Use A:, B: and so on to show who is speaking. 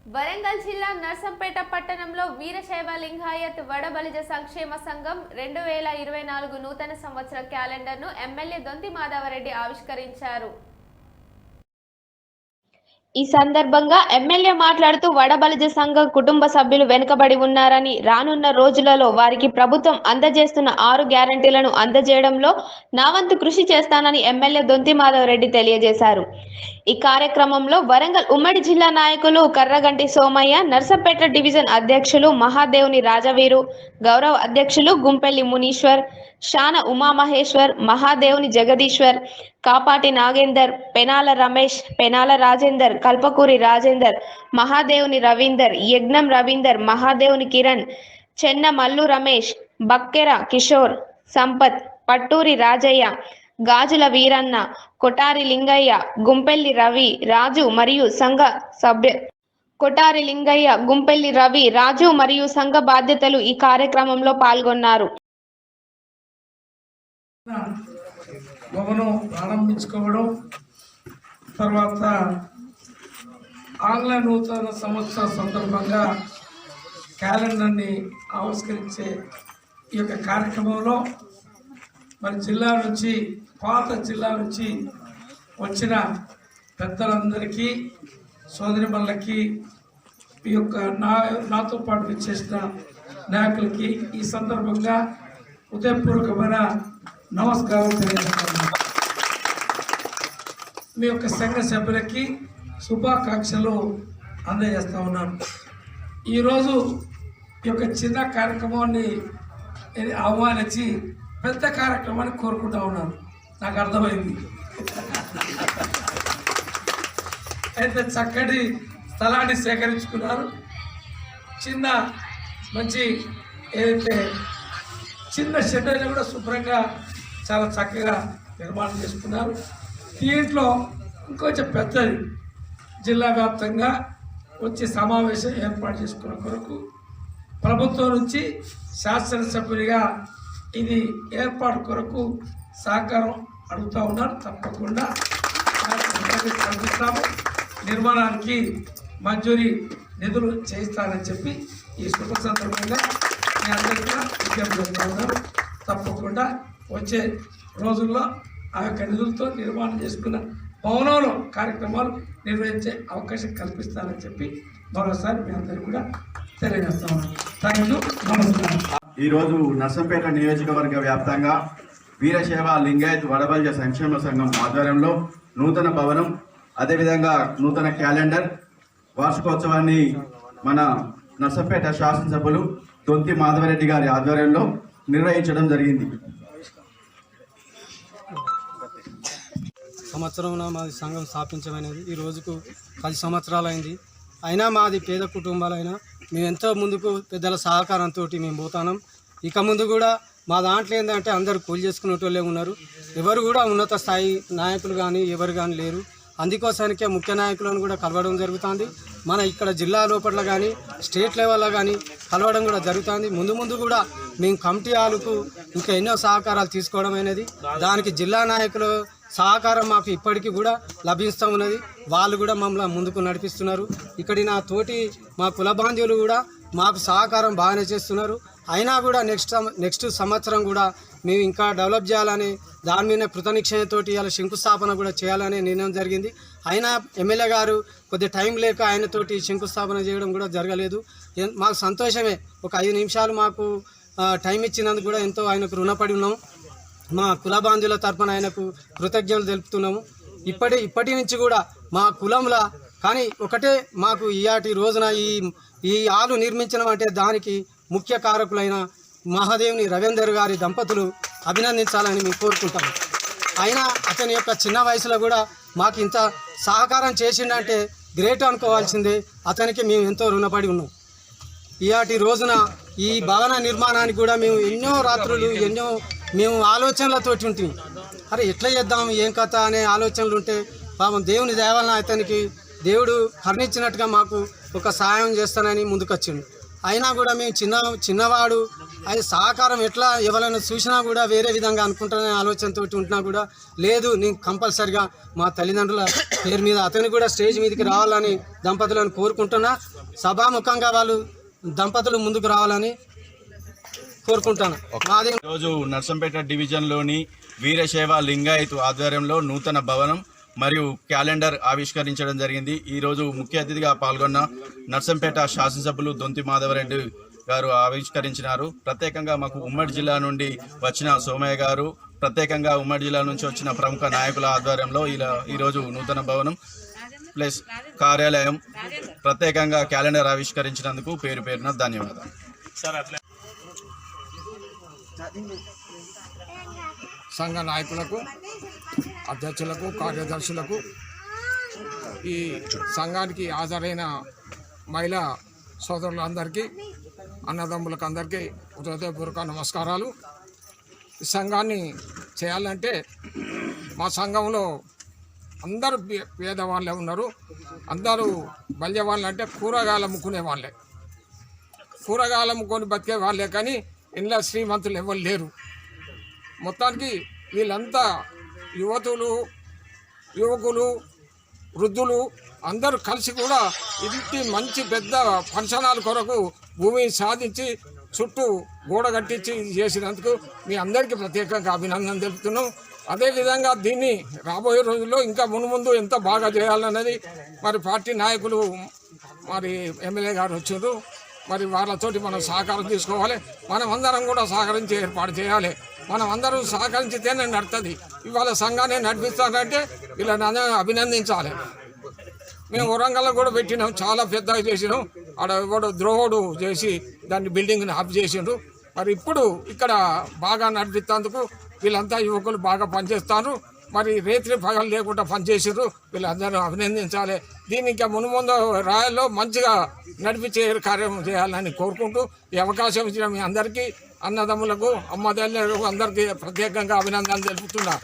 A: వరంగల్ జిల్లా నర్సంపేట పట్టణంలో వీరశైవ లింగాయత్ వడబలిజ సంక్షేమ సంఘం 2024 నూతన సంవత్సర క్యాలెండర్ను ఎమ్మెల్యే దొంతి మాధవరెడ్డి ఆవిష్కరించారు. ఈ సందర్భంగా ఎమ్మెల్యే మాట్లాడుతూ వడబలిజ సంఘం కుటుంబ సభ్యులు వెనుకబడి ఉన్నారని, రానున్న రోజులలో వారికి ప్రభుత్వం అందజేస్తున్న 6 గ్యారెంటీలను అందజేయడంలో నా వంతు కృషి చేస్తానని ఎమ్మెల్యే దొంతి మాధవరెడ్డి తెలియజేశారు. ఈ కార్యక్రమంలో వరంగల్ ఉమ్మడి జిల్లా నాయకులు కర్రగంటి సోమయ్య, నర్సంపేట డివిజన్ అధ్యక్షులు మహాదేవుని రాజవీరు, గౌరవ అధ్యక్షులు గుంపెల్లి మునీశ్వర్, శాన ఉమామహేశ్వర్, మహాదేవుని జగదీశ్వర్, కాపాటి నాగేందర్, పెనాల రమేష్, పెనాల రాజేందర్, కల్పకూరి రాజేందర్, మహాదేవుని రవీందర్, యజ్ఞం రవీందర్, మహాదేవుని కిరణ్, చెన్న మల్లు రమేష్, బక్కెర కిషోర్, సంపత్, పట్టూరి రాజయ్య, గాజుల వీరన్న, కొటారి లింగయ్య, గుంపెల్లి రవి, రాజు మరియు సంఘ సభ్య కొటారి లింగయ్య, గుంపెల్లి రవి, రాజు మరియు సంఘ బాధ్యతలు ఈ కార్యక్రమంలో పాల్గొన్నారు.
B: భవనం ప్రారంభించుకోవడం, తర్వాత ఆంగ్ల నూతన సంవత్సర సందర్భంగా క్యాలెండర్ని ఆవిష్కరించే ఈ యొక్క కార్యక్రమంలో మరి జిల్లా నుంచి, పాత జిల్లా నుంచి వచ్చిన పెద్దలందరికీ, సోదరిమణులకి, ఈ యొక్క నాతో పాటు విచ్చేసిన నాయకులకి ఈ సందర్భంగా హృదయపూర్వకమైన నమస్కారం తెలియజేస్తున్నాను. మీ యొక్క సంఘ సభ్యులకి శుభాకాంక్షలు అందజేస్తా ఉన్నాను. ఈరోజు ఈ యొక్క చిన్న కార్యక్రమాన్ని ఆహ్వానించి పెద్ద కార్యక్రమాన్ని కోరుకుంటా ఉన్నాను. నాకు అర్థమైంది. అయితే చక్కటి స్థలాన్ని సేకరించుకున్నారు. చిన్న మంచి ఏదైతే చిన్న షెడ్ అయినా కూడా శుభ్రంగా చాలా చక్కగా నిర్మాణం చేసుకున్నారు. దీంట్లో ఇంకొంచెం పెద్దది జిల్లా వ్యాప్తంగా వచ్చి సమావేశం ఏర్పాటు చేసుకున్న కొరకు ప్రభుత్వం నుంచి శాసనసభ్యునిగా ఇది ఏర్పాటు కొరకు సహకారం అడుగుతూ ఉన్నారు. తప్పకుండా కల్పిస్తాము. నిర్మాణానికి మంజూరీ నిధులు చేయిస్తానని చెప్పి ఈ శుభ సందర్భంగా మీ అందరికీ విజ్ఞప్తి చేస్తూ ఉన్నారు. తప్పకుండా వచ్చే రోజుల్లో ఆ యొక్క నిధులతో నిర్మాణం చేసుకున్న భవనంలో కార్యక్రమాలు నిర్వహించే అవకాశం కల్పిస్తానని చెప్పి మరోసారి మీ అందరికీ కూడా తెలియజేస్తా ఉన్నాను. Thank you. నమస్కారం.
C: ఈరోజు నర్సంపేట నియోజకవర్గ వ్యాప్తంగా వీరశైవ లింగాయత్ వడబలిజ సంక్షేమ సంఘం ఆధ్వర్యంలో నూతన భవనం, అదేవిధంగా నూతన క్యాలెండర్ వార్షికోత్సవాన్ని మన నర్సంపేట శాసనసభ్యులు దొంతి మాధవరెడ్డి గారి ఆధ్వర్యంలో నిర్వహించడం జరిగింది.
D: సంవత్సరంలో మాది సంఘం స్థాపించమైనది ఈ రోజుకు 10 సంవత్సరాలైంది. అయినా మాది పేద కుటుంబాలైనా మేము ఎంతో ముందుకు పెద్దల సహకారంతో మేము పోతున్నాం. ఇక ముందు కూడా మా దాంట్లో ఏంటంటే అందరూ కూలి చేసుకునేటోళ్ళే ఉన్నారు. ఎవరు కూడా ఉన్నత స్థాయి నాయకులు కానీ ఎవరు కానీ లేరు. అందుకోసానికే ముఖ్య నాయకులను కూడా కలవడం జరుగుతుంది. మన ఇక్కడ జిల్లా లోపల కానీ స్టేట్ లెవెల్లో కానీ కలవడం కూడా జరుగుతుంది. ముందు కూడా మేము కమిటీ హాలుకు ఇంకా ఎన్నో సహకారాలు తీసుకోవడం అనేది, దానికి జిల్లా నాయకులు సహకారం మాకు ఇప్పటికీ కూడా లభిస్తూ ఉన్నది. వాళ్ళు కూడా మమ్మల్ని ముందుకు నడిపిస్తున్నారు. ఇక్కడి నా తోటి మా కుల బాంధవులు కూడా మాకు సహకారం బాగానే చేస్తున్నారు. అయినా కూడా నెక్స్ట్ సంవత్సరం కూడా మేము ఇంకా డెవలప్ చేయాలని దాని మీద కృతనిశ్చయంతోటి ఇలా శంకుస్థాపన కూడా చేయాలనే నిర్ణయం జరిగింది. అయినా ఎమ్మెల్యే గారు కొద్ది టైం లేక ఆయనతోటి శంకుస్థాపన చేయడం కూడా జరగలేదు. మాకు సంతోషమే. ఒక 5 నిమిషాలు మాకు టైం ఇచ్చినందుకు కూడా ఎంతో ఆయనకు రుణపడి ఉన్నాము. మా కుల బాంధువుల తరఫున ఆయనకు కృతజ్ఞతలు తెలుపుతున్నాము. ఇప్పటి నుంచి కూడా మా కులంలో కానీ ఒకటే మాకు ఈయాటి రోజున ఈ ఆలు నిర్మించడం అంటే దానికి ముఖ్య కారకులైన మహాదేవుని రవీందర్ గారి దంపతులు అభినందించాలని మేము కోరుకుంటాము. అయినా అతని యొక్క చిన్న వయసులో కూడా మాకు ఇంత సహకారం చేసిండంటే గ్రేట్ అనుకోవాల్సిందే. అతనికి మేము ఎంతో రుణపడి ఉన్నాం. ఈయాటి రోజున ఈ భవన నిర్మాణానికి కూడా మేము ఎన్నో రాత్రులు మేము ఆలోచనలతోటి ఉంటుంది. అరే ఎట్లా చేద్దాం ఏం కథ అనే ఆలోచనలు ఉంటే పాపం దేవుని దయ వలన అతనికి దేవుడు కరుణించినట్టుగా మాకు ఒక సహాయం చేస్తానని ముందుకొచ్చిండు. అయినా కూడా మేము చిన్నవాడు ఆయన సహకారం ఎట్లా ఎవరైనా చూసినా కూడా వేరే విధంగా అనుకుంటారనే ఆలోచనతో ఉంటున్నా కూడా లేదు, నేను కంపల్సరిగా మా తల్లిదండ్రుల పేరు మీద అతను కూడా స్టేజ్ మీదకి రావాలని దంపతులను కోరుకుంటున్నా. సభాముఖంగా వాళ్ళు దంపతులు ముందుకు రావాలని కోరుకుంటాను.
C: ఈరోజు నర్సంపేట డివిజన్లోని వీరశైవ లింగాయత్ ఆధ్వర్యంలో నూతన భవనం మరియు క్యాలెండర్ ఆవిష్కరించడం జరిగింది. ఈరోజు ముఖ్య అతిథిగా పాల్గొన్న నర్సంపేట శాసనసభ్యులు దొంతి మాధవరెడ్డి గారు ఆవిష్కరించినారు. ప్రత్యేకంగా మాకు ఉమ్మడి జిల్లా నుండి వచ్చిన సోమయ్య గారు, ప్రత్యేకంగా ఉమ్మడి జిల్లా నుంచి వచ్చిన ప్రముఖ నాయకుల ఆధ్వర్యంలో ఈరోజు నూతన భవనం ప్లస్ కార్యాలయం ప్రత్యేకంగా క్యాలెండర్ ఆవిష్కరించినందుకు పేరు పేరున ధన్యవాదాలు.
E: సంఘ నాయకులకు, అధ్యక్షులకు, కార్యదర్శులకు, ఈ సంఘానికి హాజరైన మహిళా సోదరులందరికీ, అన్నదమ్ములకు అందరికీ హృదయపూర్వక నమస్కారాలు. ఈ సంఘాన్ని చేయాలంటే మా సంఘంలో అందరూ పేదవాళ్ళే ఉన్నారు. అందరూ బల్య వాళ్ళంటే కూరగాయలు అమ్ముకునే వాళ్ళే, కూరగాయలు అమ్ముకొని బతికే వాళ్ళే, కానీ ఇంట్లో శ్రీమంతులు ఎవరు లేరు. మొత్తానికి వీళ్ళంతా యువకులు, వృద్ధులు అందరూ కలిసి కూడా ఇంటి మంచి పెద్ద ఫంక్షనాల కొరకు భూమిని సాధించి చుట్టూ గోడ కట్టించి చేసినందుకు మీ అందరికీ ప్రత్యేకంగా అభినందన తెలుపుతున్నాం. అదేవిధంగా దీన్ని రాబోయే రోజుల్లో ఇంకా మున్ముందు ఎంత బాగా చేయాలన్నది మరి పార్టీ నాయకులు, మరి ఎమ్మెల్యే గారు వచ్చారు, మరి వాళ్ళతోటి మనం సహకారం తీసుకోవాలి. మనం అందరం కూడా సహకరించి ఏర్పాటు చేయాలి. మనం అందరం సహకరించితేనే నడుతుంది. ఇవాళ సంఘాన్ని నడిపిస్తానంటే వీళ్ళని అభినందించాలి. మేము వరంగల్లో కూడా పెట్టినాం, చాలా పెద్దగా చేసినాం. ఆడ కూడా ద్రోహుడు చేసి దాన్ని బిల్డింగ్ని ఆఫ్ చేసిండు. మరి ఇప్పుడు ఇక్కడ బాగా నడిపిస్తేందుకు వీళ్ళంతా యువకులు బాగా పనిచేస్తారు. మరి రేత్రి పగలు లేకుండా పనిచేసారు. వీళ్ళందరూ అభినందించాలి. దీన్ని ఇంకా మునుముందు రాయల్లో మంచిగా నడిపించే కార్యం చేయాలని కోరుకుంటూ ఈ అవకాశం ఇచ్చిన మీ అందరికీ, అన్నదమ్ములకు, అమ్మదల్లకు అందరికీ ప్రత్యేకంగా అభినందనలు తెలుపుతున్నా.